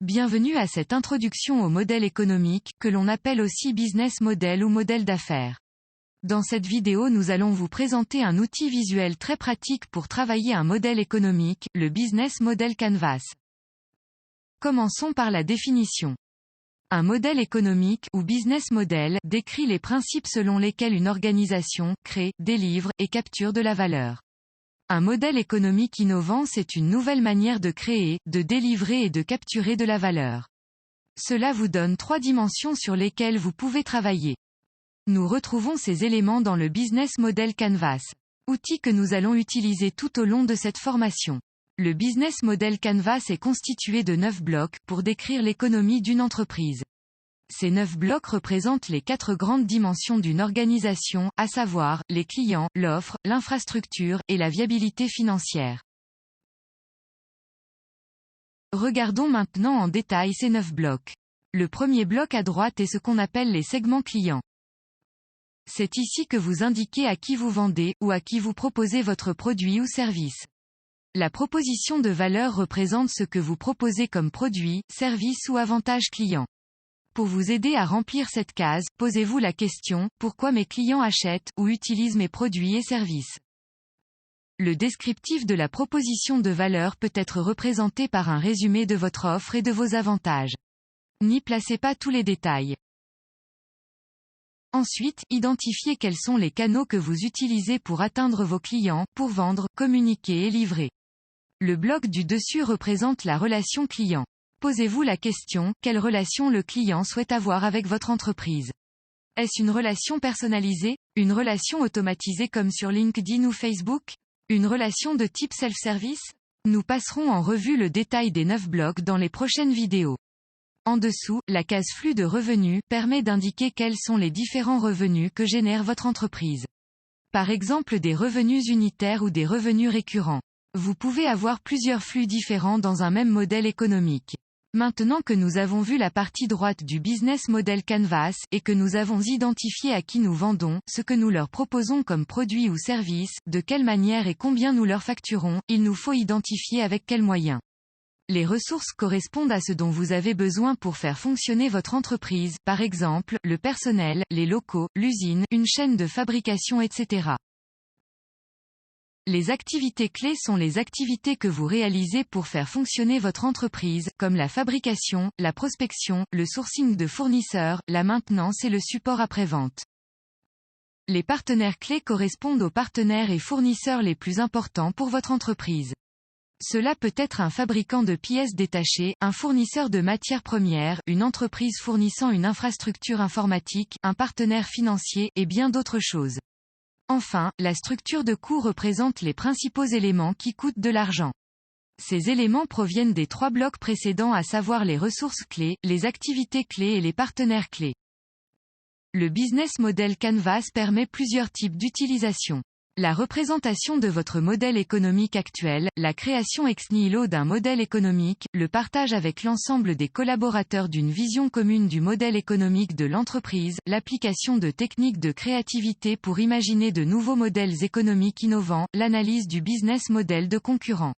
Bienvenue à cette introduction au modèle économique, que l'on appelle aussi business model ou modèle d'affaires. Dans cette vidéo nous allons vous présenter un outil visuel très pratique pour travailler un modèle économique, le Business Model Canvas. Commençons par la définition. Un modèle économique, ou business model, décrit les principes selon lesquels une organisation, crée, délivre, et capture de la valeur. Un modèle économique innovant, c'est une nouvelle manière de créer, de délivrer et de capturer de la valeur. Cela vous donne 3 dimensions sur lesquelles vous pouvez travailler. Nous retrouvons ces éléments dans le Business Model Canvas, outil que nous allons utiliser tout au long de cette formation. Le Business Model Canvas est constitué de 9 blocs, pour décrire l'économie d'une entreprise. Ces 9 blocs représentent les 4 grandes dimensions d'une organisation, à savoir, les clients, l'offre, l'infrastructure, et la viabilité financière. Regardons maintenant en détail ces 9 blocs. Le premier bloc à droite est ce qu'on appelle les segments clients. C'est ici que vous indiquez à qui vous vendez, ou à qui vous proposez votre produit ou service. La proposition de valeur représente ce que vous proposez comme produit, service ou avantage client. Pour vous aider à remplir cette case, posez-vous la question, pourquoi mes clients achètent, ou utilisent mes produits et services? Le descriptif de la proposition de valeur peut être représenté par un résumé de votre offre et de vos avantages. N'y placez pas tous les détails. Ensuite, identifiez quels sont les canaux que vous utilisez pour atteindre vos clients, pour vendre, communiquer et livrer. Le bloc du dessus représente la relation client. Posez-vous la question, quelle relation le client souhaite avoir avec votre entreprise? Est-ce une relation personnalisée? Une relation automatisée comme sur LinkedIn ou Facebook? Une relation de type self-service? Nous passerons en revue le détail des 9 blocs dans les prochaines vidéos. En dessous, la case flux de revenus permet d'indiquer quels sont les différents revenus que génère votre entreprise. Par exemple des revenus unitaires ou des revenus récurrents. Vous pouvez avoir plusieurs flux différents dans un même modèle économique. Maintenant que nous avons vu la partie droite du Business Model Canvas, et que nous avons identifié à qui nous vendons, ce que nous leur proposons comme produit ou service, de quelle manière et combien nous leur facturons, il nous faut identifier avec quels moyens. Les ressources correspondent à ce dont vous avez besoin pour faire fonctionner votre entreprise, par exemple, le personnel, les locaux, l'usine, une chaîne de fabrication, etc. Les activités clés sont les activités que vous réalisez pour faire fonctionner votre entreprise, comme la fabrication, la prospection, le sourcing de fournisseurs, la maintenance et le support après-vente. Les partenaires clés correspondent aux partenaires et fournisseurs les plus importants pour votre entreprise. Cela peut être un fabricant de pièces détachées, un fournisseur de matières premières, une entreprise fournissant une infrastructure informatique, un partenaire financier, et bien d'autres choses. Enfin, la structure de coût représente les principaux éléments qui coûtent de l'argent. Ces éléments proviennent des 3 blocs précédents, à savoir les ressources clés, les activités clés et les partenaires clés. Le Business Model Canvas permet plusieurs types d'utilisation. La représentation de votre modèle économique actuel, la création ex nihilo d'un modèle économique, le partage avec l'ensemble des collaborateurs d'une vision commune du modèle économique de l'entreprise, l'application de techniques de créativité pour imaginer de nouveaux modèles économiques innovants, l'analyse du business model de concurrents.